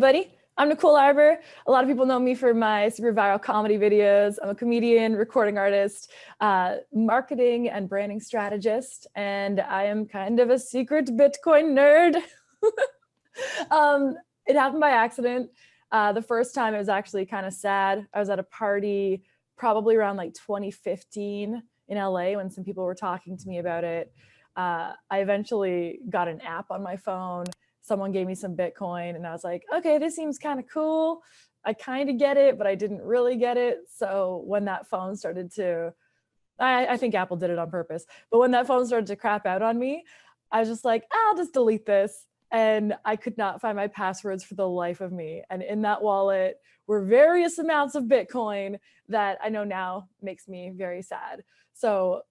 everybody. I'm Nicole Arbor. A lot of people know me for my super viral comedy videos. I'm a comedian, recording artist, marketing and branding strategist, and I am kind of a secret Bitcoin nerd. It happened by accident. The first time it was actually kind of sad. I was at a party probably around like 2015 in LA when some people were talking to me about it. I eventually got an app on my phone. Someone gave me some Bitcoin and I was like, okay, this seems kind of cool. I kind of get it, but I didn't really get it. So when that phone started to, I think Apple did it on purpose, but when that phone started to crap out on me, I was just like, I'll just delete this. And I could not find my passwords for the life of me. And in that wallet were various amounts of Bitcoin that I know now makes me very sad. So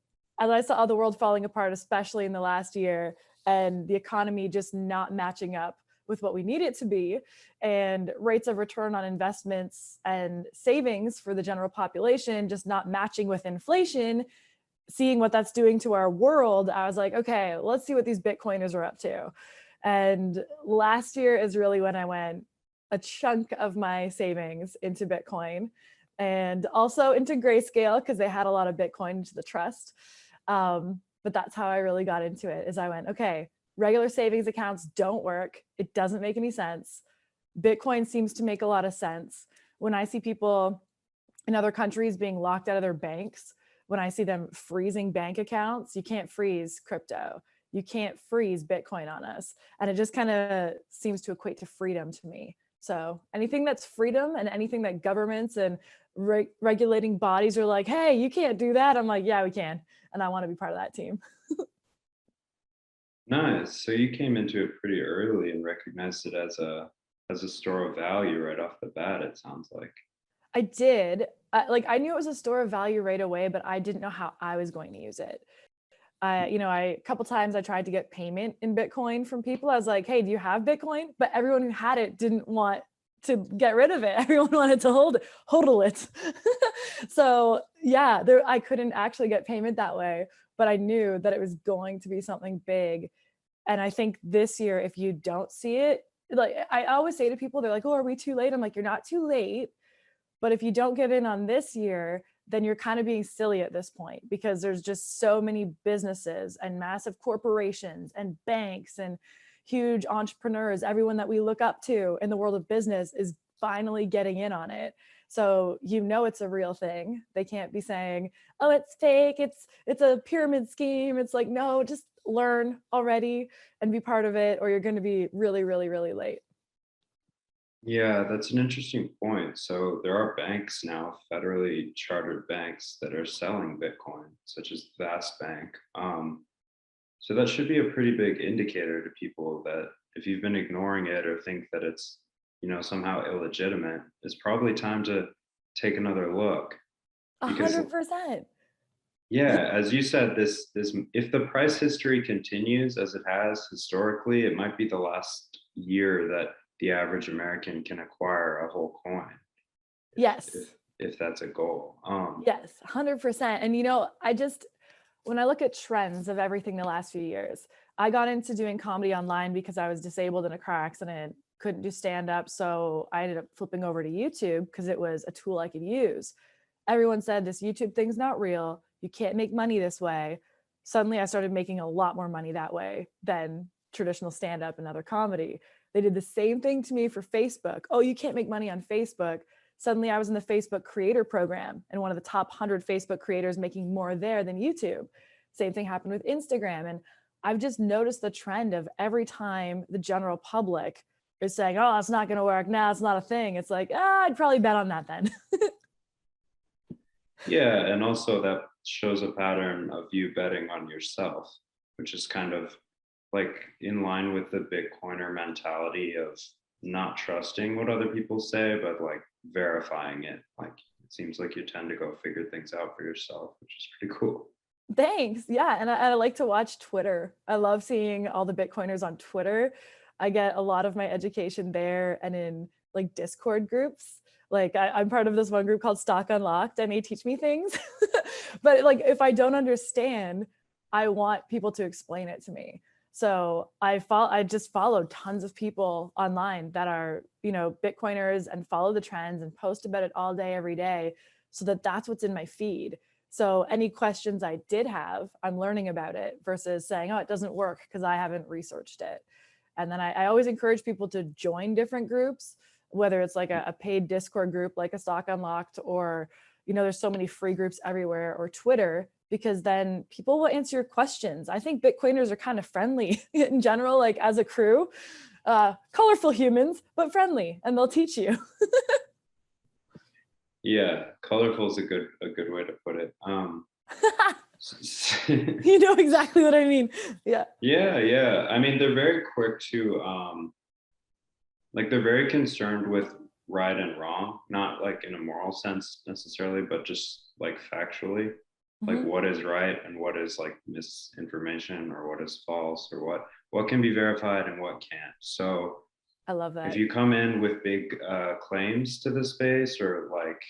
as I saw the world falling apart, especially in the last year, and the economy just not matching up with what we need it to be, and rates of return on investments and savings for the general population just not matching with inflation, seeing what that's doing to our world, I was like, okay, let's see what these Bitcoiners are up to. And last year is really when I went a chunk of my savings into Bitcoin and also into Grayscale because they had a lot of Bitcoin into the trust. But that's how I really got into it, is I went, okay, regular savings accounts don't work. It doesn't make any sense. Bitcoin seems to make a lot of sense. When I see people in other countries being locked out of their banks, when I see them freezing bank accounts, you can't freeze crypto. You can't freeze Bitcoin on us. And it just kind of seems to equate to freedom to me. So anything that's freedom and anything that governments and regulating bodies are like, hey, you can't do that. I'm like, yeah, we can. And I want to be part of that team. Nice. So you came into it pretty early and recognized it as a store of value right off the bat, it sounds like. I did. I knew it was a store of value right away, but I didn't know how I was going to use it. A couple times I tried to get payment in Bitcoin from people. I was like, hey, do you have Bitcoin? But everyone who had it didn't want to get rid of it. Everyone wanted to hodl it. So yeah, I couldn't actually get payment that way, but I knew that it was going to be something big. And I think this year, if you don't see it, like I always say to people, they're like, oh, are we too late? I'm like, you're not too late. But if you don't get in on this year, then you're kind of being silly at this point, because there's just so many businesses and massive corporations and banks and huge entrepreneurs. Everyone that we look up to in the world of business is finally getting in on it. So it's a real thing. They can't be saying, oh, it's fake, it's a pyramid scheme. It's like, no, just learn already and be part of it, or you're going to be really, really, really late. Yeah, that's an interesting point. So there are banks now, federally chartered banks that are selling Bitcoin, such as Vast Bank. So that should be a pretty big indicator to people that if you've been ignoring it or think that it's, somehow illegitimate, it's probably time to take another look. Because 100%. yeah, as you said, this if the price history continues as it has historically, it might be the last year that the average American can acquire a whole coin, if Yes. if that's a goal. Yes, 100%. And when I look at trends of everything the last few years, I got into doing comedy online because I was disabled in a car accident, couldn't do stand up. So I ended up flipping over to YouTube because it was a tool I could use. Everyone said this YouTube thing's not real. You can't make money this way. Suddenly I started making a lot more money that way than traditional stand up and other comedy. They did the same thing to me for Facebook. Oh, you can't make money on Facebook. Suddenly I was in the Facebook creator program and one of the top 100 Facebook creators, making more there than YouTube. Same thing happened with Instagram. And I've just noticed the trend of every time the general public is saying, oh, it's not going to work. Nah, it's not a thing. It's like, I'd probably bet on that then. Yeah, and also that shows a pattern of you betting on yourself, which is kind of like in line with the Bitcoiner mentality of not trusting what other people say, but like verifying it. Like it seems like you tend to go figure things out for yourself, which is pretty cool. Thanks. Yeah. And I like to watch Twitter. I love seeing all the Bitcoiners on Twitter. I get a lot of my education there and in like Discord groups. Like I'm part of this one group called Stock Unlocked and they teach me things. But like if I don't understand, I want people to explain it to me. So I just follow tons of people online that are, Bitcoiners, and follow the trends and post about it all day, every day, so that that's what's in my feed. So any questions I did have, I'm learning about it versus saying, oh, it doesn't work because I haven't researched it. And then I always encourage people to join different groups, whether it's like a paid Discord group like a Stock Unlocked, or there's so many free groups everywhere, or Twitter, because then people will answer your questions. I think Bitcoiners are kind of friendly in general, like as a crew, colorful humans, but friendly, and they'll teach you. Yeah, colorful is a good way to put it. You know exactly what I mean. Yeah. Yeah. I mean, they're very quick to like they're very concerned with right and wrong, not like in a moral sense necessarily, but just like factually, like Mhm. what is right and what is like misinformation or what is false or what can be verified and what can't. So I love if that. you come in with big claims to the space or like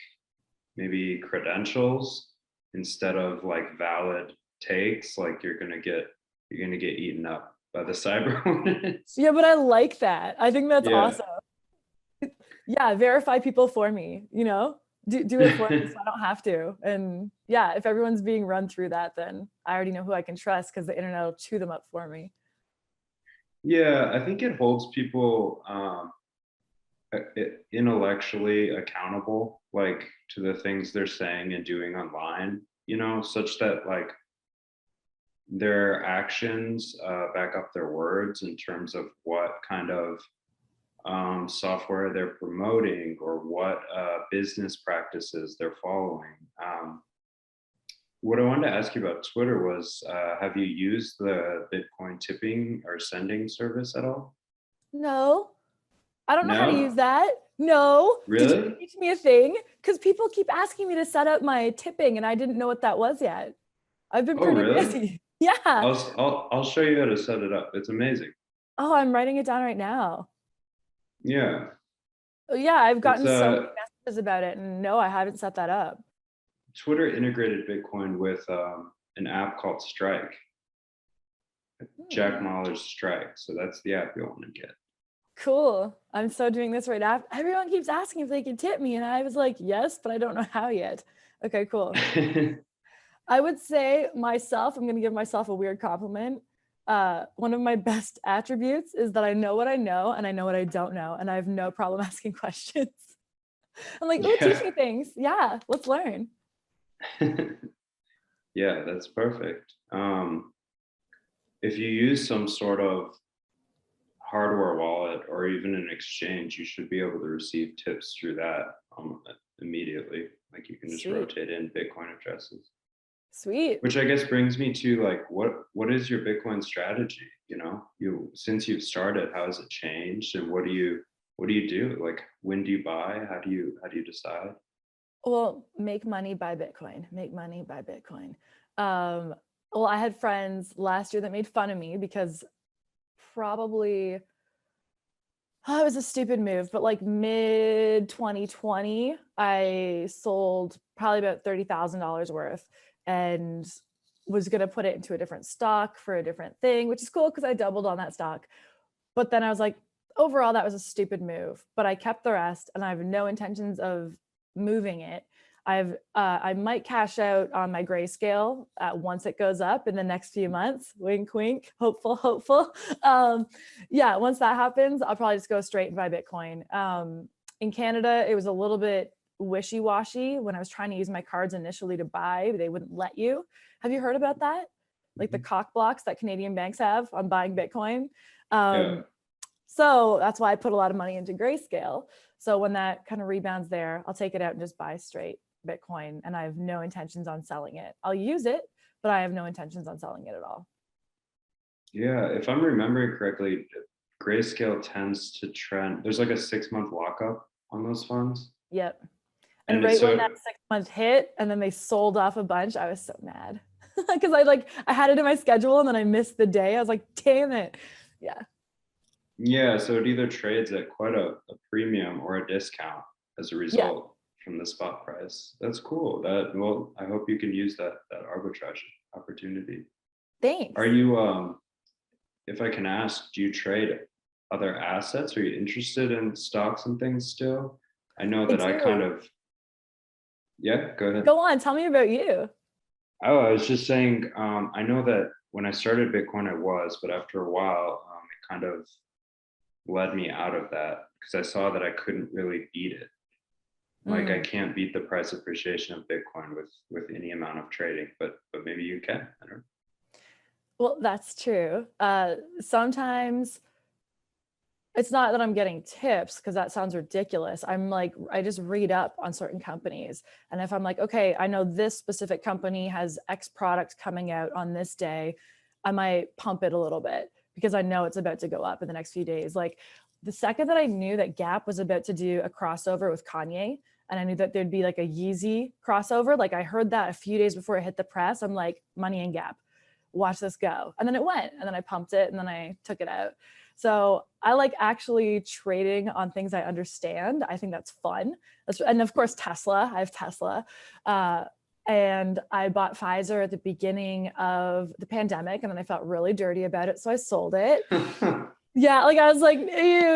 maybe credentials instead of like valid takes, like you're gonna get eaten up by the cyber. Yeah, but I like that. I think that's Yeah. awesome. Yeah, verify people for me, do it for me so I don't have to. And yeah, if everyone's being run through that, then I already know who I can trust because the internet will chew them up for me. Yeah, I think it holds people intellectually accountable, like to the things they're saying and doing online, such that like their actions back up their words in terms of what kind of software they're promoting or what business practices they're following. What I wanted to ask you about Twitter was, have you used the Bitcoin tipping or sending service at all? No, I don't know how to use No? that. No. Did you Really? teach me a thing? Because people keep asking me to set up my tipping and I didn't know what that was yet. I've been Oh, pretty really? busy. Yeah. I'll show you how to set it up. It's amazing. Oh, I'm writing it down right now. Yeah. Oh, yeah, I've It's gotten so many messages about it, and no, I haven't set that up. Twitter integrated Bitcoin with an app called Strike, Jack Hmm. Mahler's Strike. So that's the app you'll want to Cool. I'm so doing this right now. Everyone keeps asking if they can tip me, and I was like, yes, but I don't know how yet. Okay, cool. get. I would say myself, I'm going to give myself a weird compliment. One of my best attributes is that I know what I know and I know what I don't know, and I have no problem asking questions. I'm like, oh, teach Yeah. me things. Yeah, let's learn. Yeah, that's perfect. If you use some sort of hardware wallet or even an exchange, you should be able to receive tips through that immediately. Like you can just Sweet. rotate in Bitcoin addresses. Sweet. Which I guess brings me to like what is your Bitcoin strategy? You since you've started, how has it changed, and what do you do? Like when do you buy? How do you decide? Well, make money by Bitcoin. Make money by Bitcoin. Um, well, I had friends last year that made fun of me because probably it was a stupid move, but like mid 2020, I sold probably about $30,000 worth and was going to put it into a different stock for a different thing, which is cool because I doubled on that stock. But then I was like, overall, that was a stupid move. But I kept the rest, and I have no intentions of moving it. I might cash out on my Grayscale once it goes up in the next few months. Wink, wink. Hopeful, hopeful. Yeah, once that happens, I'll probably just go straight and buy Bitcoin. In Canada, it was a little bit wishy-washy when I was trying to use my cards initially to buy. They wouldn't let you. Have you heard about that? Like the Mhm. cock blocks that Canadian banks have on buying Bitcoin. Yeah. So that's why I put a lot of money into Grayscale. So when that kind of rebounds there, I'll take it out and just buy straight Bitcoin. And I have no intentions on selling it. I'll use it, but I have no intentions on selling it at all. Yeah. If I'm remembering correctly, Grayscale tends to trend. There's like a 6-month lockup on those funds. Yep. And And it's right when that so 6 month hit and then they sold off a bunch, I was so mad. Because I had it in my schedule and then I missed the day. I was like, damn it. Yeah. yeah, so it either trades at quite a premium or a discount as a Yeah. result from the spot price. That's cool. Well, I hope you can use that arbitrage opportunity. Are Thanks. you if I can ask, do you trade other assets? Are you interested in stocks and things still? I know I that I kind do. of, yeah, go ahead. Go on, tell me about you. Oh, I was just saying, I know that when I started Bitcoin, I was, but after a while, it kind of led me out of that because I saw that I couldn't really beat it. Like I Mm. can't beat the price appreciation of Bitcoin with any amount of trading, but maybe you can. I don't know. Well, that's true. Sometimes it's not that I'm getting tips because that sounds ridiculous. I'm like, I just read up on certain companies. And if I'm like, okay, I know this specific company has X product coming out on this day, I might pump it a little bit because I know it's about to go up in the next few days. Like the second that I knew that Gap was about to do a crossover with Kanye, and I knew that there'd be like a Yeezy crossover, like I heard that a few days before it hit the press. I'm like, money in Gap, watch this go. And then it went, and then I pumped it, and then I took it out. So I like actually trading on things I understand. I think that's fun. And of course, Tesla. I have Tesla. And I bought Pfizer at the beginning of the pandemic, and then I felt really dirty about it. So I sold it. Yeah, like I was like, ew,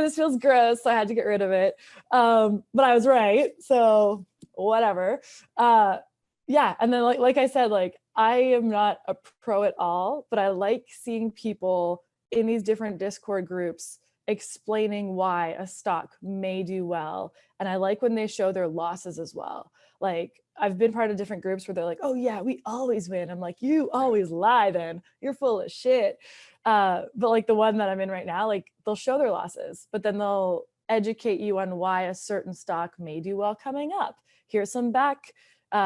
this feels gross. So I had to get rid of it. But I was right. So whatever. Yeah. And then like I said, like I am not a pro at all, but I like seeing people in these different Discord groups explaining why a stock may do well. And I like when they show their losses as well. Like I've been part of different groups where they're like, oh yeah, we always win. I'm like, you always lie then. You're full of shit. But like the one that I'm in right now, like they'll show their losses, but then they'll educate you on why a certain stock may do well coming up. Here's some back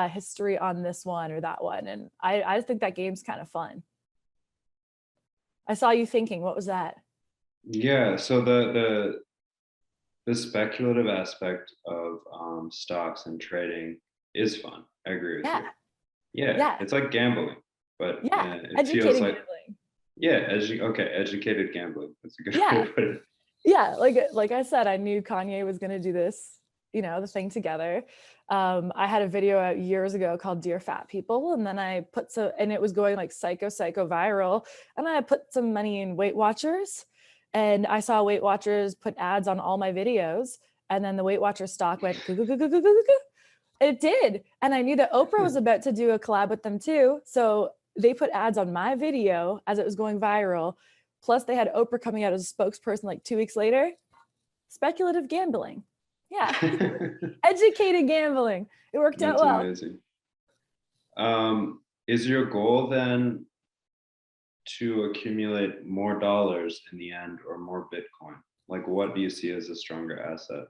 history on this one or that one. And I think that game's kind of fun. I saw you thinking, what was that? Yeah, so the speculative aspect of stocks and trading is fun. I agree with Yeah, you. Yeah, yeah, it's like gambling, but yeah. it feels Educating like, gambling. yeah, okay, educated gambling. That's a good way Yeah, to put it. yeah. Like I said, I knew Kanye was going to do this, you know, the thing together. I had a video out years ago called Dear Fat People, and then I put and it was going like psycho viral, and I put some money in Weight Watchers, and I saw Weight Watchers put ads on all my videos, and then the Weight Watchers stock went goo, goo, goo, goo, goo, goo, goo. It did. And I knew that Oprah was about to do a collab with them too. So they put ads on my video as it was going viral. Plus, they had Oprah coming out as a spokesperson like 2 weeks later. Speculative gambling. Yeah. Educated gambling. It worked out That's well. amazing. Is your goal then to accumulate more dollars in the end or more Bitcoin? Like, what do you see as a stronger asset?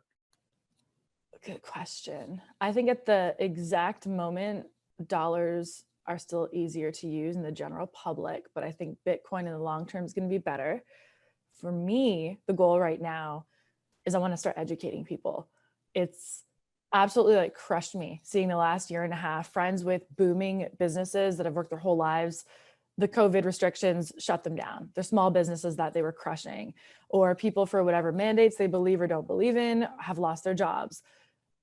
Good question. I think at the exact moment, dollars are still easier to use in the general public, but I think Bitcoin in the long term is going to be better. For me, the goal right now is I want to start educating people. It's absolutely like crushed me seeing the last year and a half friends with booming businesses that have worked their whole lives. The COVID restrictions shut them down. They're small businesses that they were crushing, or people for whatever mandates they believe or don't believe in have lost their jobs.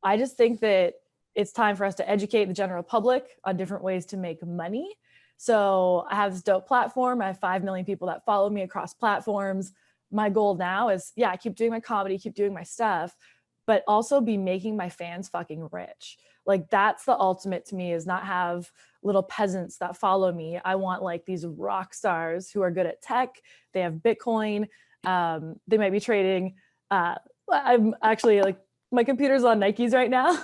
I just think that it's time for us to educate the general public on different ways to make money. So I have this dope platform. I have 5 million people that follow me across platforms. My goal now is, yeah, I keep doing my comedy, keep doing my stuff, but also be making my fans fucking rich. Like that's the ultimate to me, is not have little peasants that follow me. I want like these rock stars who are good at tech. They have Bitcoin. They might be trading. I'm actually like, my computer's on Nikes right now.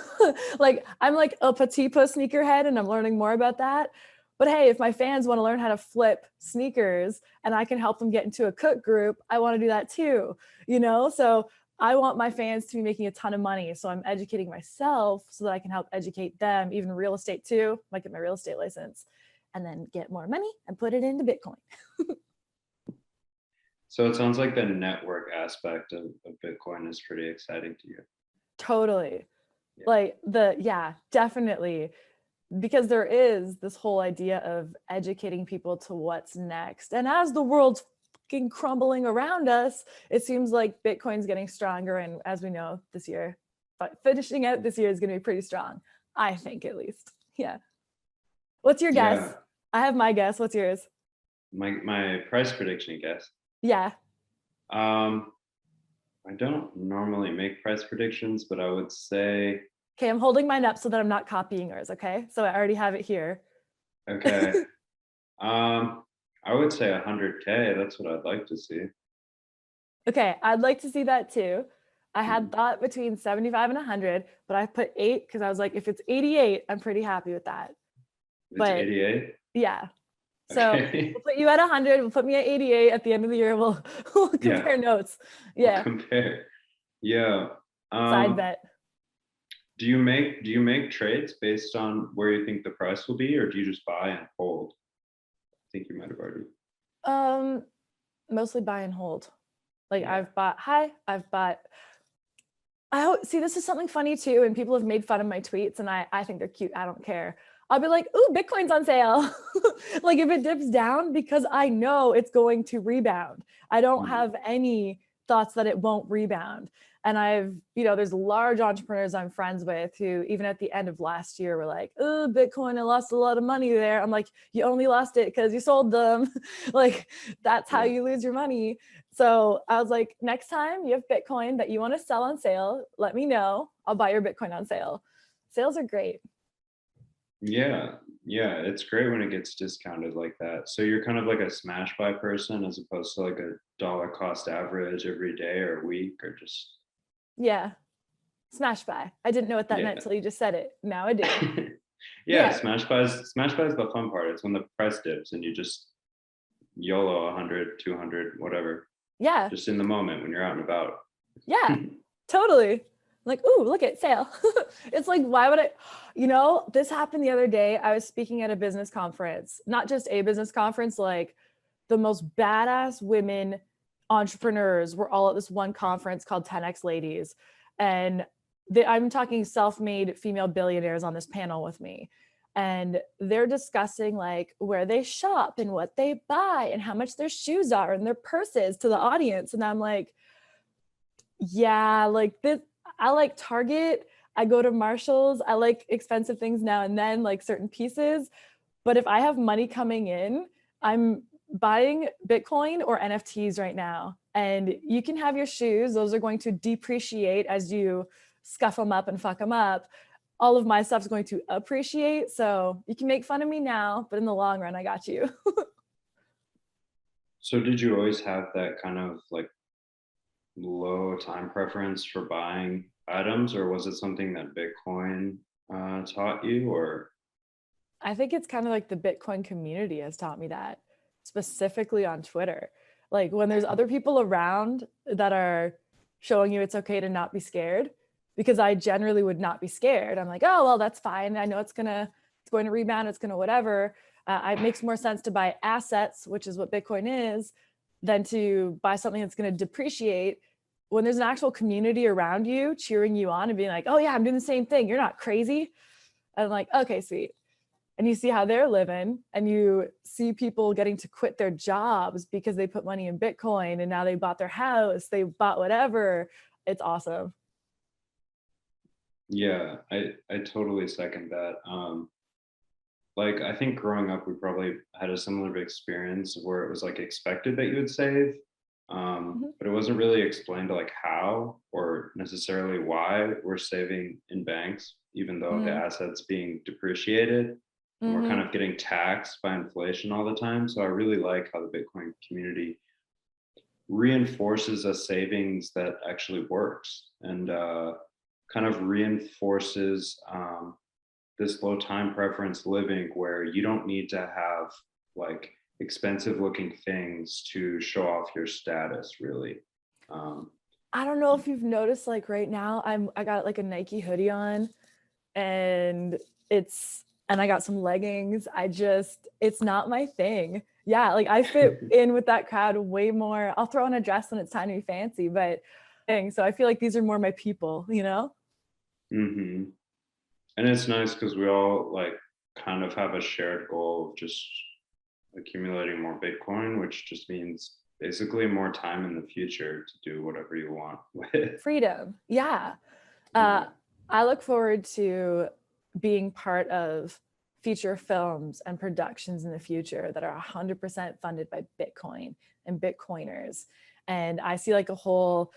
Like I'm like a Patipa sneakerhead and I'm learning more about that. But hey, if my fans want to learn how to flip sneakers and I can help them get into a cook group, I want to do that too, you know? So I want my fans to be making a ton of money. So I'm educating myself so that I can help educate them, even real estate too. I might get my real estate license and then get more money and put it into Bitcoin. So it sounds like the network aspect of Bitcoin is pretty exciting to you. Totally. Yeah. Like yeah, definitely. Because there is this whole idea of educating people to what's next. And as the world's fucking crumbling around us, it seems like Bitcoin's getting stronger. And as we know this year, but finishing out this year is going to be pretty strong. I think at least. Yeah. What's your guess? Yeah. I have my guess. What's yours? My price prediction, I guess. Yeah. Um, I don't normally make price predictions, but I would say, Okay, I'm holding mine up so that I'm not copying yours, okay? So I already have it here. okay, um, I would say 100K. That's what I'd like to see. Okay, I'd like to see that too. I had Mhm. thought between 75 and 100, but I put 8 because I was like, if it's 88, I'm pretty happy with that. It's But 88. yeah, so Okay. we'll put you at 100. We'll put me at 88. At the end of the year, we'll we'll Yeah, compare notes. we'll Yeah, compare. Yeah. side bet. Do you make trades based on where you think the price will be, or do you just buy and hold? I think you might have already. Um, Mostly buy and hold. Like Yeah. I've bought high. I've bought. See. This is something funny too, and people have made fun of my tweets, and I think they're cute. I don't care. I'll be like, "Ooh, Bitcoin's on sale." Like if it dips down, because I know it's going to rebound. I don't Mhm. have any thoughts that it won't rebound. And there's large entrepreneurs I'm friends with who, even at the end of last year, were like, "Oh, Bitcoin, I lost a lot of money there." I'm like, "You only lost it because you sold them." Like that's how Yeah. you lose your money. So I was like, next time you have Bitcoin that you want to sell on sale, let me know. I'll buy your Bitcoin on sale. Sales are great. Yeah. Yeah. It's great when it gets discounted like that. So you're kind of like a smash buy person as opposed to like a dollar cost average every day or week or just, Yeah. Smash buy. I didn't know what that meant yeah. till you just said it. Now I do. Yeah. Yeah. Smash buy is the fun part. It's when the price dips and you just YOLO 100, 200, whatever, Yeah. just in the moment when you're out and about. Yeah. Totally. Like, ooh, look at sale. It's like, why would I? This happened the other day. I was speaking at a business conference, not just a business conference, like the most badass women entrepreneurs were all at this one conference called 10X Ladies. And I'm talking self made female billionaires on this panel with me. And they're discussing like where they shop and what they buy and how much their shoes are and their purses to the audience. And I'm like, yeah, like this, I like Target. I go to Marshalls. I like expensive things now and then, like certain pieces. But if I have money coming in, I'm buying Bitcoin or NFTs right now. And you can have your shoes, those are going to depreciate as you scuff them up and fuck them up. All of my stuff's going to appreciate. So you can make fun of me now, but in the long run, I got you. So did you always have that kind of like low time preference for buying items, or was it something that Bitcoin taught you? Or I think it's kind of like the Bitcoin community has taught me that, specifically on Twitter. Like when there's other people around that are showing you it's okay to not be scared, because I generally would not be scared. I'm like, oh, well, that's fine. I know it's going to rebound, it's going to whatever. It makes more sense to buy assets, which is what Bitcoin is, than to buy something that's going to depreciate. When there's an actual community around you cheering you on and being like, oh, yeah, I'm doing the same thing. You're not crazy. I'm like, okay, sweet. And you see how they're living, and you see people getting to quit their jobs because they put money in Bitcoin and now they bought their house, they bought whatever. It's awesome. yeah, I totally second that. Like I think growing up, we probably had a similar experience where it was like expected that you would save, Mhm. but it wasn't really explained like how or necessarily why we're saving in banks, even though the Mhm. assets being depreciated and we're kind Mhm. of getting taxed by inflation all the time. So I really like how the Bitcoin community reinforces a savings that actually works and kind of reinforces this low time preference living where you don't need to have like expensive looking things to show off your status really. um, I don't know if you've noticed, like right now, I got like a Nike hoodie on, and I got some leggings. It's not my thing. Yeah, like I fit in with that crowd way more. I'll throw on a dress when it's time to be fancy, but so I feel like these are more my people. mhm. And it's nice because we all like kind of have a shared goal of just accumulating more Bitcoin, which just means basically more time in the future to do whatever you want with. Freedom. Yeah. Uh, Yeah. I look forward to being part of feature films and productions in the future that are 100% funded by Bitcoin and Bitcoiners. And I see like a whole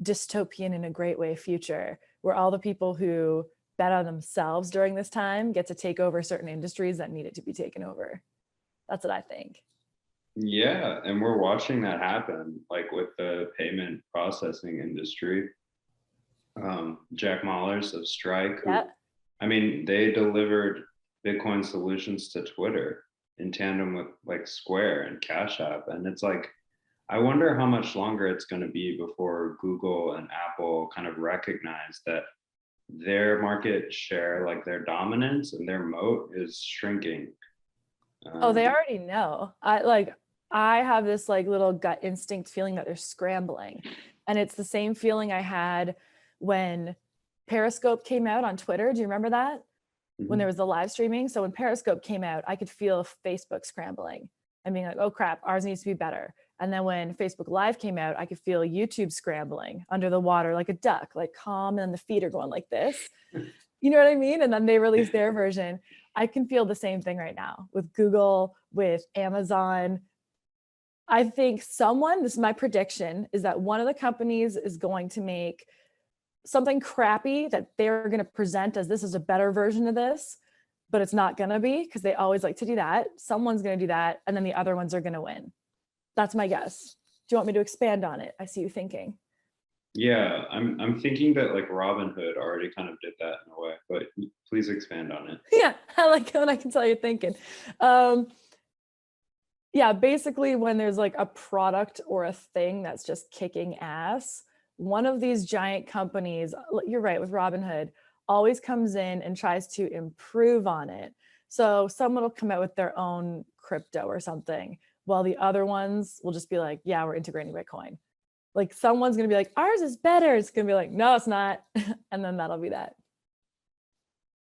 dystopian in a great way future where all the people who bet on themselves during this time get to take over certain industries that needed to be taken over. That's what I think. Yeah, and we're watching that happen, like with the payment processing industry. Jack Mallers of Strike, Yeah. who, I mean, they delivered Bitcoin solutions to Twitter in tandem with like Square and Cash App. And it's like, I wonder how much longer it's going to be before Google and Apple kind of recognize that their market share, like their dominance and their moat is shrinking. Oh, they already know. I have this like little gut instinct feeling that they're scrambling. And it's the same feeling I had when Periscope came out on Twitter. Do you remember that? When there was the live streaming? So when Periscope came out, I could feel Facebook scrambling and being like, oh crap, ours needs to be better. And then when Facebook Live came out, I could feel YouTube scrambling under the water like a duck, like calm, and the feet are going like this. You know what I mean? And then they released their version. I can feel the same thing right now with Google, with Amazon. I think this is my prediction, is that one of the companies is going to make something crappy that they're going to present as this is a better version of this, but it's not going to be, because they always like to do that. Someone's going to do that, and then the other ones are going to win. That's my guess. Do you want me to expand on it? I see you thinking. Yeah, I'm thinking that like Robinhood already kind of did that in a way, but please expand on it. Yeah, I like when I can tell you're thinking. Yeah, basically when there's like a product or a thing that's just kicking ass, one of these giant companies, you're right, with Robinhood, always comes in and tries to improve on it. So someone will come out with their own crypto or something, while the other ones will just be like, yeah, we're integrating Bitcoin. Like someone's going to be like, ours is better. It's going to be like, no, it's not. And then that'll be that.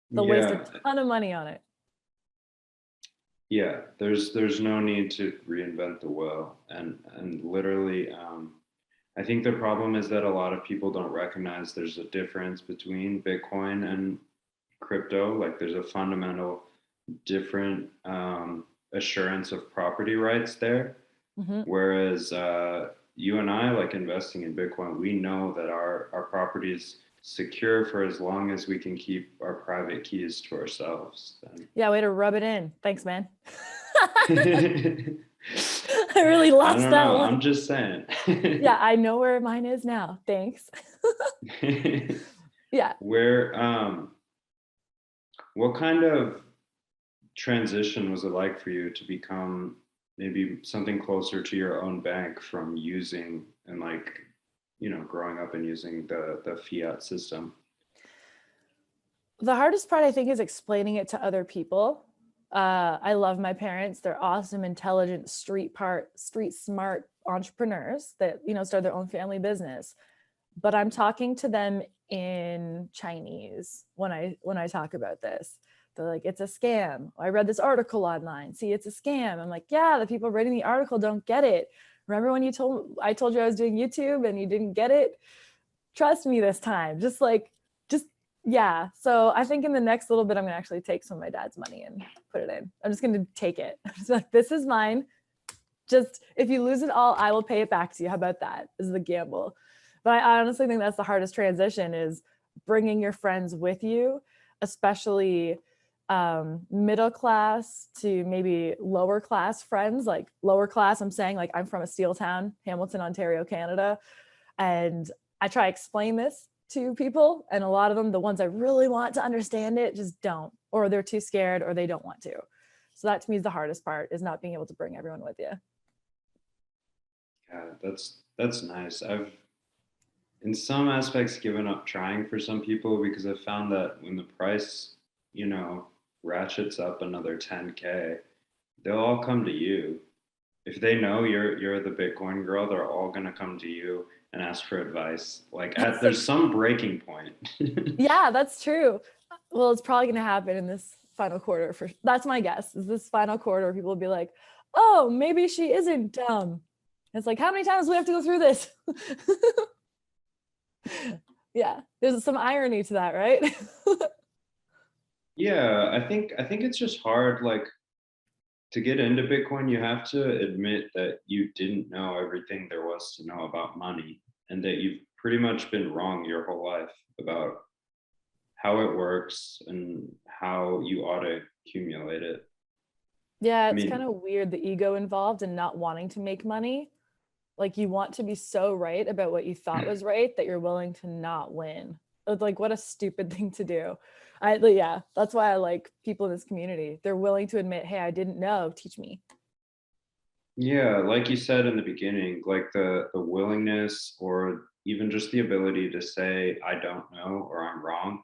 They'll waste a ton of money on it. Yeah, there's no need to reinvent the wheel. And literally, I think the problem is that a lot of people don't recognize there's a difference between Bitcoin and crypto. Like there's a fundamental different assurance of property rights there. Whereas you and I, like investing in Bitcoin, we know that our property is secure for as long as we can keep our private keys to ourselves. Yeah, way to rub it in. Thanks, man. I really lost that one. I'm just saying. Yeah, I know where mine is now. Thanks. Yeah. What kind of transition was it like for you to become maybe something closer to your own bank from using and like, growing up and using the fiat system? The hardest part, I think, is explaining it to other people. I love my parents. They're awesome, intelligent, street smart entrepreneurs that, start their own family business. But I'm talking to them in Chinese when I talk about this. They're like, it's a scam. I read this article online. See, it's a scam. I'm like, yeah, the people reading the article don't get it. Remember when I told you I was doing YouTube and you didn't get it? Trust me this time. Yeah. So I think in the next little bit, I'm going to actually take some of my dad's money and put it in. I'm just going to take it. I'm just like, this is mine. Just, if you lose it all, I will pay it back to you. How about that? This is the gamble. But I honestly think that's the hardest transition, is bringing your friends with you, especially middle class to maybe lower class friends. Like lower class, I'm saying, like, I'm from a steel town, Hamilton, Ontario, Canada. And I try to explain this to people, and a lot of them, the ones I really want to understand it, just don't, or they're too scared, or they don't want to. So that to me is the hardest part, is not being able to bring everyone with you. Yeah, that's nice. I've in some aspects given up trying for some people, because I've found that when the price, ratchets up another 10K, they'll all come to you. If they know you're the Bitcoin girl, they're all gonna come to you and ask for advice. Like there's some breaking point. Yeah, that's true. Well, it's probably gonna happen in this final quarter. That's my guess. Is this final quarter, people will be like, oh, maybe she isn't dumb. It's like, how many times do we have to go through this? Yeah, there's some irony to that, right? Yeah, I think it's just hard, like, to get into Bitcoin, you have to admit that you didn't know everything there was to know about money, and that you've pretty much been wrong your whole life about how it works and how you ought to accumulate it. Yeah, I it's kind mean, of weird, the ego involved and not wanting to make money. Like you want to be so right about what you thought was right that you're willing to not win. It's like what a stupid thing to do. Yeah, that's why I like people in this community. They're willing to admit, "Hey, I didn't know, teach me." yeah, like you said in the beginning, like the willingness or even just the ability to say I don't know or I'm wrong,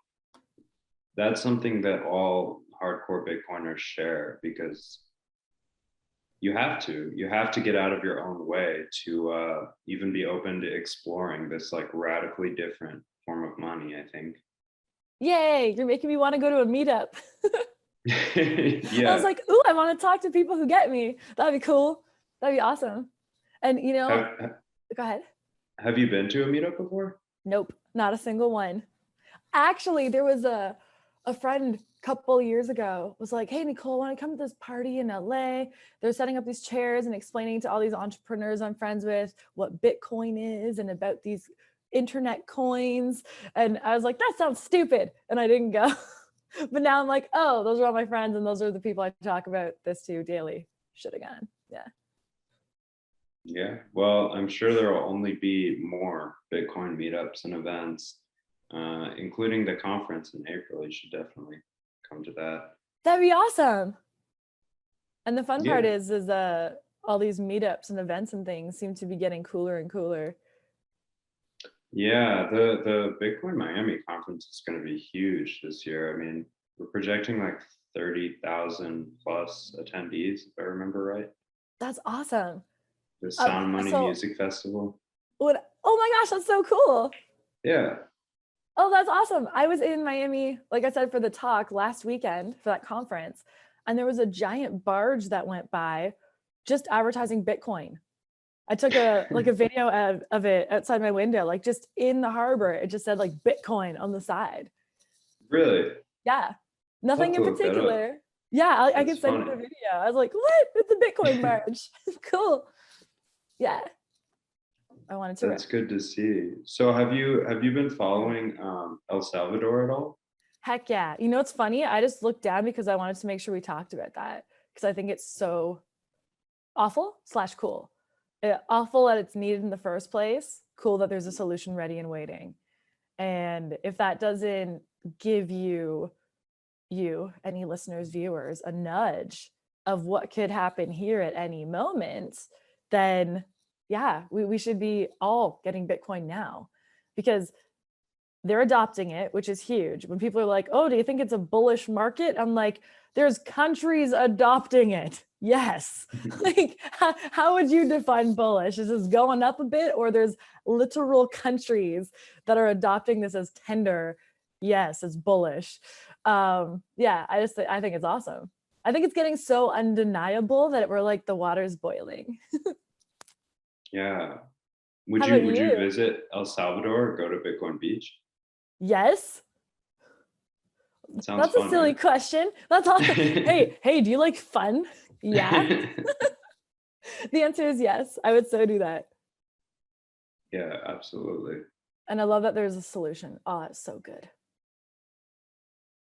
that's something that all hardcore Bitcoiners share because you have to get out of your own way to even be open to exploring this like radically different form of money, I think. Yay, you're making me want to go to a meetup. I was Yeah. like, "Ooh, I want to talk to people who get me. That'd be cool. That'd be awesome." And have go ahead. have you been to a meetup before? Nope, not a single one. Actually, there was a friend a couple years ago was like, "Hey Nicole, want to come to this party in LA? They're setting up these chairs and explaining to all these entrepreneurs I'm friends with what Bitcoin is and about these internet coins." And I was like, "That sounds stupid," and I didn't go. But now I'm like, "Oh, those are all my friends, and those are the people I talk about this to daily. Should have gone." Yeah. Yeah, well, I'm sure there will only be more Bitcoin meetups and events, including the conference in April. You should definitely come to that. That'd be awesome. And the fun part Yeah, is all these meetups and events and things seem to be getting cooler and cooler. yeah. The Bitcoin Miami conference is going to be huge this year. I mean, we're projecting like 30,000 plus attendees, if I remember right. That's awesome. The Sound Money So Music Festival. what? Oh my gosh, that's so cool. Yeah, Oh, that's awesome. I was in Miami, like I said, for the talk last weekend for that conference, and there was a giant barge that went by just advertising Bitcoin. I took a video of it outside my window, like just in the harbor. It just said like Bitcoin on the side. really. Yeah. I'll have Nothing to in look that up. particular. Yeah, I That's could send you funny. the video. I was like, what? It's a Bitcoin barge. Cool. Yeah. I wanted to. That's good to see. So have you been following El Salvador at all? Heck yeah. You know, it's funny. I just looked down because I wanted to make sure we talked about that because I think it's so awful slash cool. Awful that it's needed in the first place. Cool that there's a solution ready and waiting. And if that doesn't give any listeners, viewers, a nudge of what could happen here at any moment, then yeah, we should be all getting Bitcoin now because they're adopting it, which is huge. When people are like, "Oh, do you think it's a bullish market?" I'm like, there's countries adopting it. Yes. Like, how would you define bullish? Is this going up a bit, or there's literal countries that are adopting this as tender? Yes, it's bullish. Yeah, I think it's awesome. I think it's getting so undeniable that we're like the water's boiling. Yeah. How Would about you would you you? visit El Salvador or go to Bitcoin Beach? Yes. Sounds That's a fun, silly right? question. That's all. Hey, do you like fun? Yeah. The answer is yes. I would so do that. Yeah, absolutely. And I love that there's a solution. Oh, it's so good.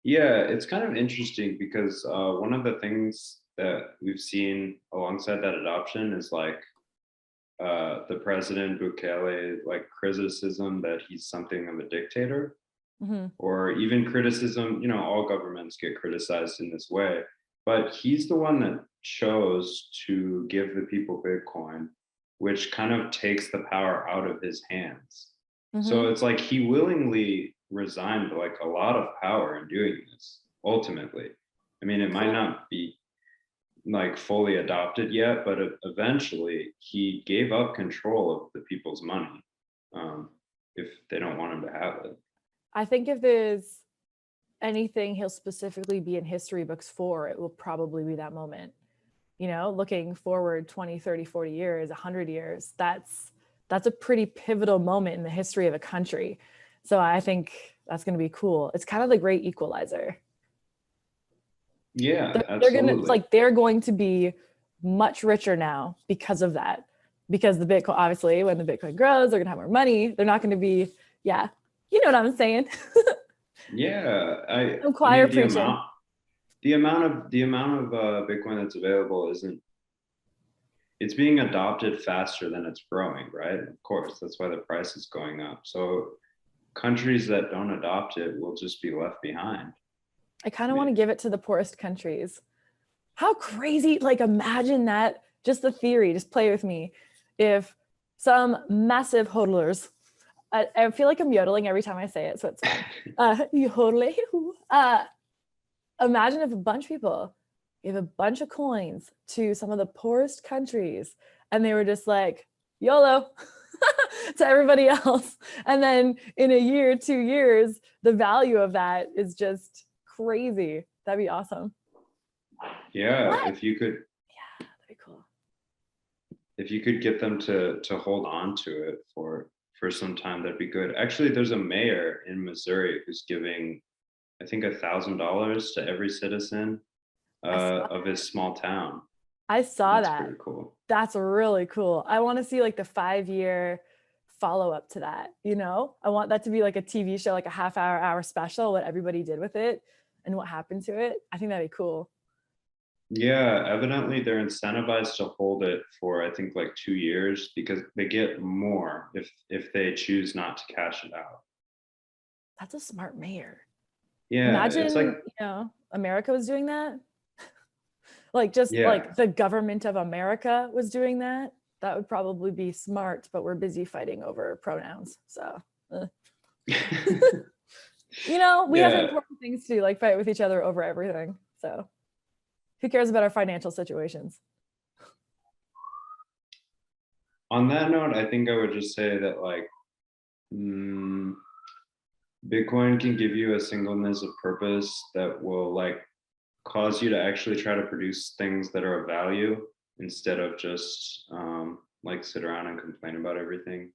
Yeah, it's kind of interesting because one of the things that we've seen alongside that adoption is like the president Bukele, like criticism that he's something of a dictator, Hmm. or even criticism. All governments get criticized in this way, but he's the one that chose to give the people Bitcoin, which kind of takes the power out of his hands. So Hmm. it's like he willingly resigned like a lot of power in doing this ultimately. I mean, it might Cool. not be like fully adopted yet, but eventually he gave up control of the people's money, if they don't want him to have it. I think if there's anything he'll specifically be in history books for, it will probably be that moment. Looking forward 20, 30, 40 years, 100 years, that's a pretty pivotal moment in the history of a country. So I think that's going to be cool. It's kind of the great equalizer. Yeah, They're gonna absolutely. like they're going to be much richer now because of that. Because the Bitcoin, obviously, when the Bitcoin grows, they're gonna have more money. They're not gonna be, yeah, you know what I'm saying. Yeah, I'm I choir mean preaching. the amount of Bitcoin that's available isn't, it's being adopted faster than it's growing, right? Of course, that's why the price is going up. So countries that don't adopt it will just be left behind. I kind I of want mean, to give it to the poorest countries. How crazy, like imagine that, just the theory, just play with me. If some massive hodlers, I feel like I'm yodeling every time I say it, so it's fine. Yodel, imagine if a bunch of people gave a bunch of coins to some of the poorest countries and they were just like, YOLO to everybody else. And then in a year, 2 years, the value of that is just crazy. That'd be awesome. yeah, What? Yeah, that'd be cool. if you could get them to hold on to it for some time, that'd be good. Actually, there's a mayor in Missouri who's giving, I think, $1,000 to every citizen I saw of his small town. I saw That's that. pretty cool. That's really cool. I want to see like the 5 year follow up to that. You know, I want that to be like a TV show, like a hour special, what everybody did with it and what happened to it. I think that'd be cool. Yeah, evidently they're incentivized to hold it for, I think, like 2 years because they get more if they choose not to cash it out. That's a smart mayor. Yeah, it's like, Imagine, America was doing that. Like just yeah. like the government of America was doing that. That would probably be smart, but we're busy fighting over pronouns. So, we have Yeah. important things to do, like fight with each other over everything. So, who cares about our financial situations? On that note, I think I would just say that, like, mm, Bitcoin can give you a singleness of purpose that will, like, cause you to actually try to produce things that are of value instead of just like sit around and complain about everything,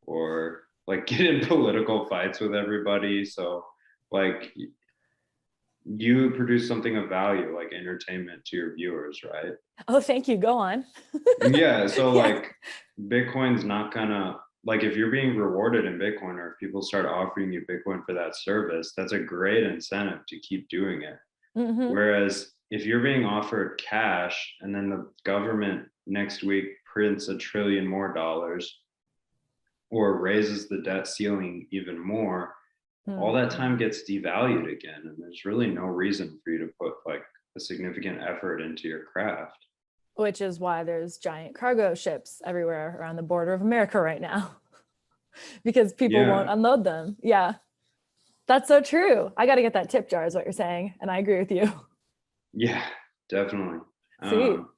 or like get in political fights with everybody. So like you produce something of value like entertainment to your viewers, right? Oh, thank you. Go on. Yeah, so Yeah. like Bitcoin's not gonna, like, if you're being rewarded in Bitcoin or if people start offering you Bitcoin for that service, that's a great incentive to keep doing it. Mm-hmm. Whereas if you're being offered cash and then the government next week prints a trillion more dollars or raises the debt ceiling even more, all that Mm-hmm. time gets devalued again. And there's really no reason for you to put like a significant effort into your craft. Which is why there's giant cargo ships everywhere around the border of America right now because people won't Yeah. unload them. Yeah, that's so true. I got to get that tip jar, is what you're saying. And I agree with you. Yeah, definitely. Sweet. Um,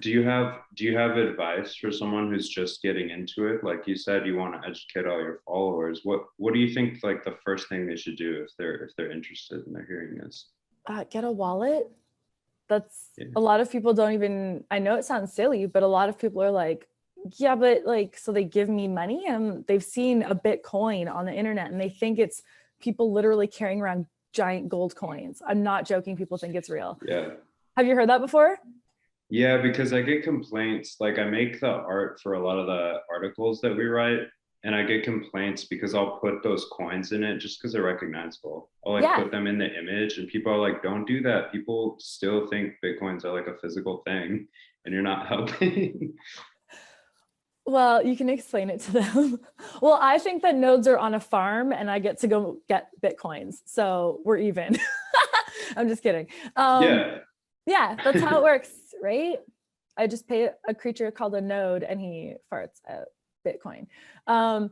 do you have advice for someone who's just getting into it? Like you said, you want to educate all your followers. What do you think like the first thing they should do if they're interested and they're hearing this? Get a wallet. That's Yeah. a lot of people don't even, I know it sounds silly, but a lot of people are like, yeah, but like, so they give me money and they've seen a Bitcoin on the internet and they think it's people literally carrying around giant gold coins. I'm not joking. People think it's real. Yeah. Have you heard that before? Yeah, because I get complaints. Like I make the art for a lot of the articles that we write, and I get complaints because I'll put those coins in it just because they're recognizable. I'll like Yeah. put them in the image, and people are like, "Don't do that." People still think Bitcoins are like a physical thing, and you're not helping. Well, you can explain it to them. Well, I think that nodes are on a farm and I get to go get Bitcoins. So we're even. I'm just kidding. Um, Yeah. yeah, that's how it works, right? I just pay a creature called a node and he farts out Bitcoin. Um,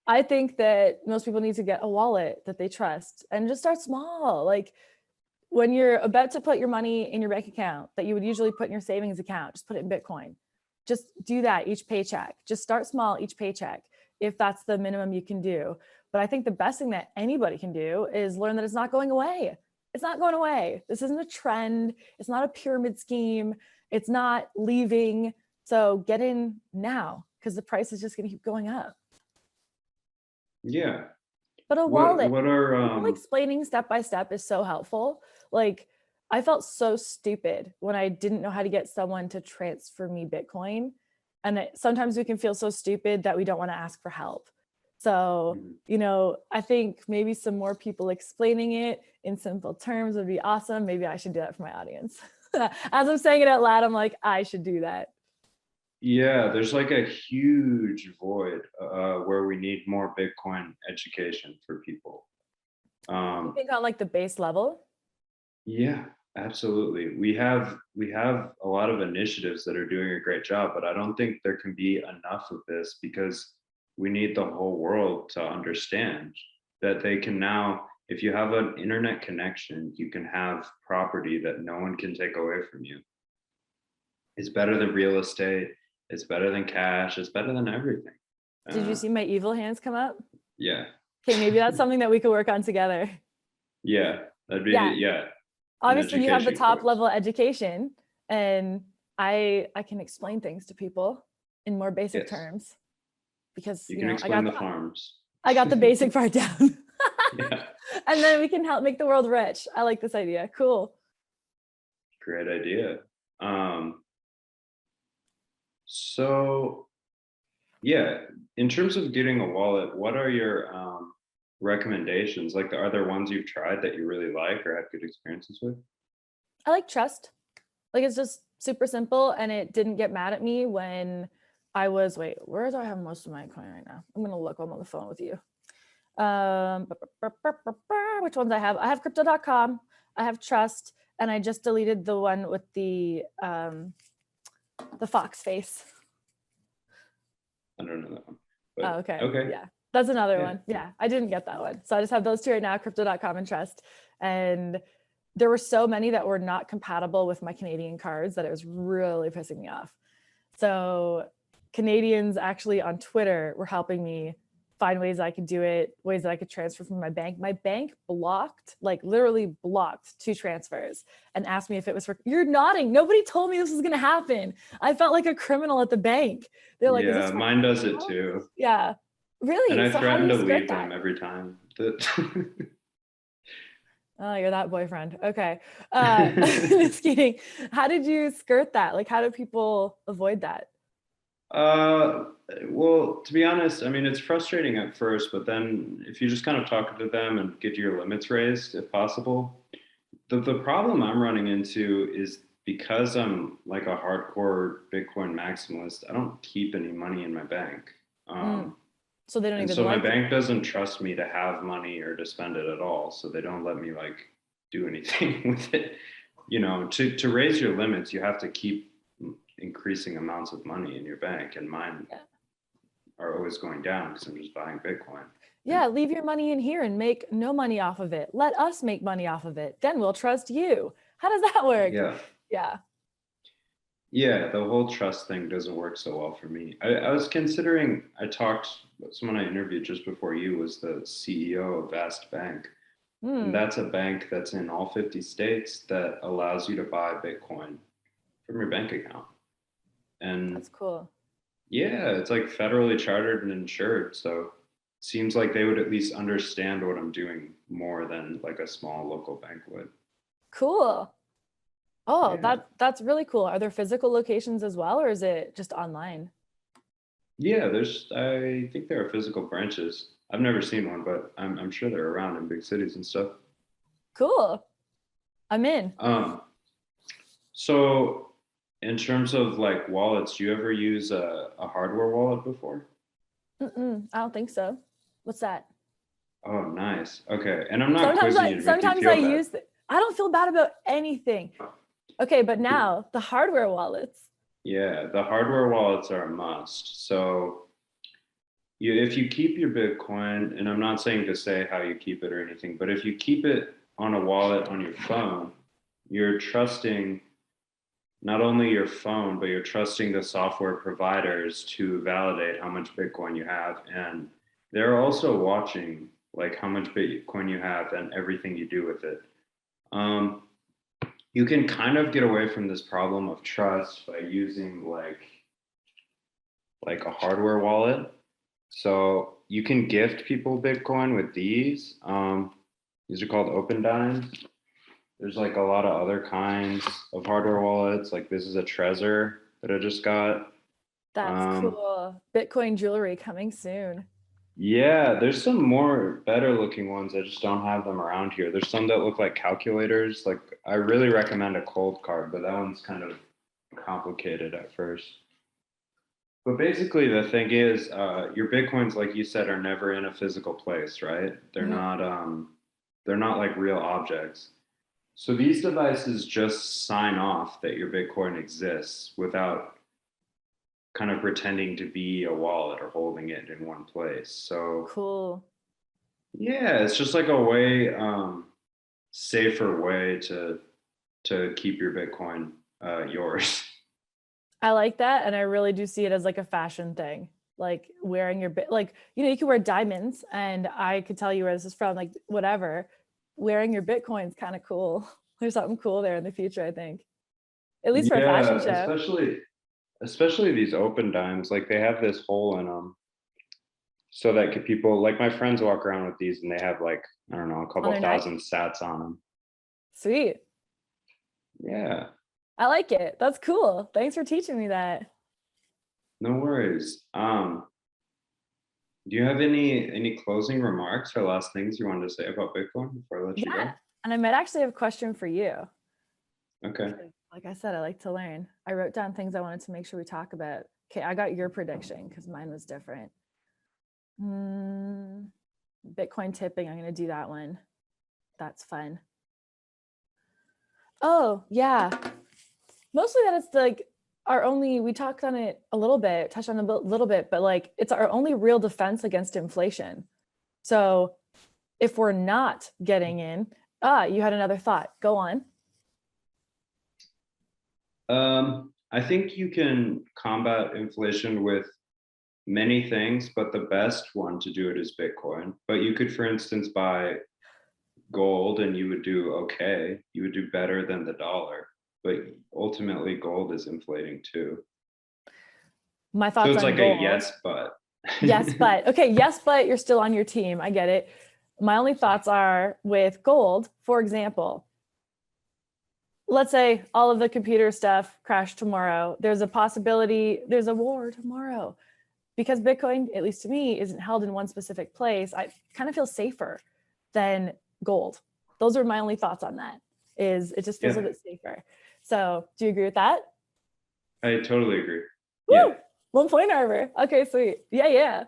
I think that most people need to get a wallet that they trust and just start small. Like when you're about to put your money in your bank account that you would usually put in your savings account, just put it in Bitcoin. Just do that each paycheck. Just start small each paycheck if that's the minimum you can do. But I think the best thing that anybody can do is learn that it's not going away. It's not going away. This isn't a trend. It's not a pyramid scheme. It's not leaving. So get in now because the price is just going to keep going up. Yeah. But a wallet, What are people explaining step by step is so helpful. Like I felt so stupid when I didn't know how to get someone to transfer me Bitcoin. And sometimes we can feel so stupid that we don't want to ask for help. So, Mhm. I think maybe some more people explaining it in simple terms would be awesome. Maybe I should do that for my audience. As I'm saying it out loud, I'm like, I should do that. Yeah, there's like a huge void where we need more Bitcoin education for people. You Um, think on like the base level? yeah, absolutely. We have a lot of initiatives that are doing a great job, but I don't think there can be enough of this because we need the whole world to understand that they can now, if you have an internet connection, you can have property that no one can take away from you. It's better than real estate. It's better than cash. It's better than everything. Did you Uh, see my evil hands come up? yeah. Okay, maybe that's something that we could work on together. Yeah. That'd Yeah. be, yeah, an Obviously you have the education top course. level education, and I can explain things to people in more basic Yes. terms because, You can I explain got the farms. the basic part down. Yeah. And then we can help make the world rich. I like this idea. Cool. Great idea. Um, so yeah, in terms of getting a wallet, what are your recommendations? Like, are there ones you've tried that you really like or had good experiences with? I like trust. Like it's just super simple and it didn't get mad at me when I was, wait, where do I have most of my coin right now? I'm gonna look. I'm on the phone with you. Which ones I have? I have crypto.com, I have trust, and I just deleted the one with the fox face. I don't know that one, Oh, but okay. okay. Yeah. That's another Yeah. one. Yeah. I didn't get that one. So I just have those two right now, crypto.com and trust. And there were so many that were not compatible with my Canadian cards that it was really pissing me off. So Canadians actually on Twitter were helping me find ways I could do it, ways that I could transfer from my bank. My bank blocked, like literally blocked 2 transfers and asked me if it was for, you're nodding. Nobody told me this was going to happen. I felt like a criminal at the bank. They're like, is this Yeah, for mine does it cash? too. Yeah. And Really? I So how do threaten you to skirt leave that? them every time. That Oh, you're that boyfriend. Okay. Just kidding. How did you skirt that? Like, how do people avoid that? Uh, well, to be honest, I mean, it's frustrating at first, but then if you just kind of talk to them and get your limits raised, if possible, the problem I'm running into is because I'm like a hardcore Bitcoin maximalist, I don't keep any money in my bank. Mm. Um, So they don't and even so my like you. bank doesn't trust me to have money or to spend it at all. So they don't let me like do anything with it. You know, to raise your limits, you have to keep increasing amounts of money in your bank, and mine Yeah. are always going down because I'm just buying Bitcoin. And Yeah, leave your money in here and make no money off of it. Let us make money off of it. Then we'll trust you. How does that work? yeah, Yeah. yeah, the whole trust thing doesn't work so well for me. I was considering, I talked, someone I interviewed just before you was the CEO of Vast Bank. And Hmm. that's a bank that's in all 50 states that allows you to buy Bitcoin from your bank account. And That's cool. yeah, it's like federally chartered and insured. So it seems like they would at least understand what I'm doing more than like a small local bank would. Cool. Oh, Yeah. that's really cool. Are there physical locations as well, or is it just online? Yeah, I think there are physical branches. I've never seen one, but I'm sure they're around in big cities and stuff. Cool. I'm in. Um, so in terms of like wallets, do you ever use a hardware wallet before? I don't think so. What's that? Oh, nice. Okay. And I'm not quizzing you to make you Sometimes I feel bad. use it. I don't feel bad about anything. Okay, but now the hardware wallets. Yeah, the hardware wallets are a must. So if you keep your Bitcoin, and I'm not saying to say how you keep it or anything, but if you keep it on a wallet on your phone, you're trusting not only your phone, but you're trusting the software providers to validate how much Bitcoin you have. And they're also watching like how much Bitcoin you have and everything you do with it. Um, you can kind of get away from this problem of trust by using like a hardware wallet. So you can gift people Bitcoin with these. These are called Open Dimes. There's like a lot of other kinds of hardware wallets. Like this is a Trezor that I just got. That's Um, cool. Bitcoin jewelry coming soon. yeah, there's some more better looking ones. I just don't have them around here. There's some that look like calculators. Like I really recommend a cold card, but that one's kind of complicated at first. But basically, the thing is, your bitcoins, like you said, are never in a physical place, right? Mhm. They're not like real objects. So these devices just sign off that your Bitcoin exists without kind of pretending to be a wallet or holding it in one place. So Cool. yeah, it's just like a way, safer way to keep your Bitcoin yours. I like that, and I really do see it as like a fashion thing. Like wearing your bit, like you can wear diamonds, and I could tell you where this is from, like whatever. Wearing your Bitcoin's kind of cool. There's something cool there in the future, I think. At least for a fashion Yeah, show. especially these open dimes, like they have this hole in them so that people like my friends walk around with these and they have like I don't know a On couple their neck. thousand sats on them. Sweet. Yeah, I like it. That's cool. Thanks for teaching me that. no worries. Do you have any closing remarks or last things you wanted to say about Bitcoin before I let you Yeah. go? And I might actually have a question for you. Okay. 'Cause like I said, I like to learn. I wrote down things I wanted to make sure we talk about. Okay, I got your prediction because mine was different. Mm, Bitcoin tipping, I'm going to do that one. That's fun. Oh, yeah. Mostly that it's like our only, we talked on it a little bit, touched on it a little bit, but like it's our only real defense against inflation. So if we're not getting in, you had another thought. Go on. I think you can combat inflation with many things, but the best one to do it is Bitcoin. But you could, for instance, buy gold and you would do okay. You would do better than the dollar. But ultimately, gold is inflating too. My So thoughts it's on like a gold. yes, but. Yes, but okay, yes, but you're still on your team. I get it. My only thoughts are with gold, for example, let's say all of the computer stuff crashed tomorrow. There's a possibility there's a war tomorrow. Because Bitcoin, at least to me, isn't held in one specific place, I kind of feel safer than gold. Those are my only thoughts on that. Is it just feels a Yeah, bit safer. So do you agree with that? I totally agree. Yeah. Woo! 1 point over. Okay, sweet. Yeah, yeah.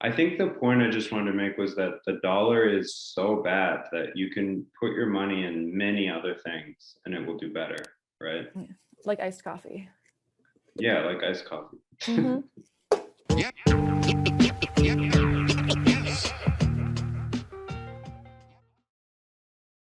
I think the point I just wanted to make was that the dollar is so bad that you can put your money in many other things and it will do better, right? Yeah. Like iced coffee. Yeah, like iced coffee. Mm-hmm.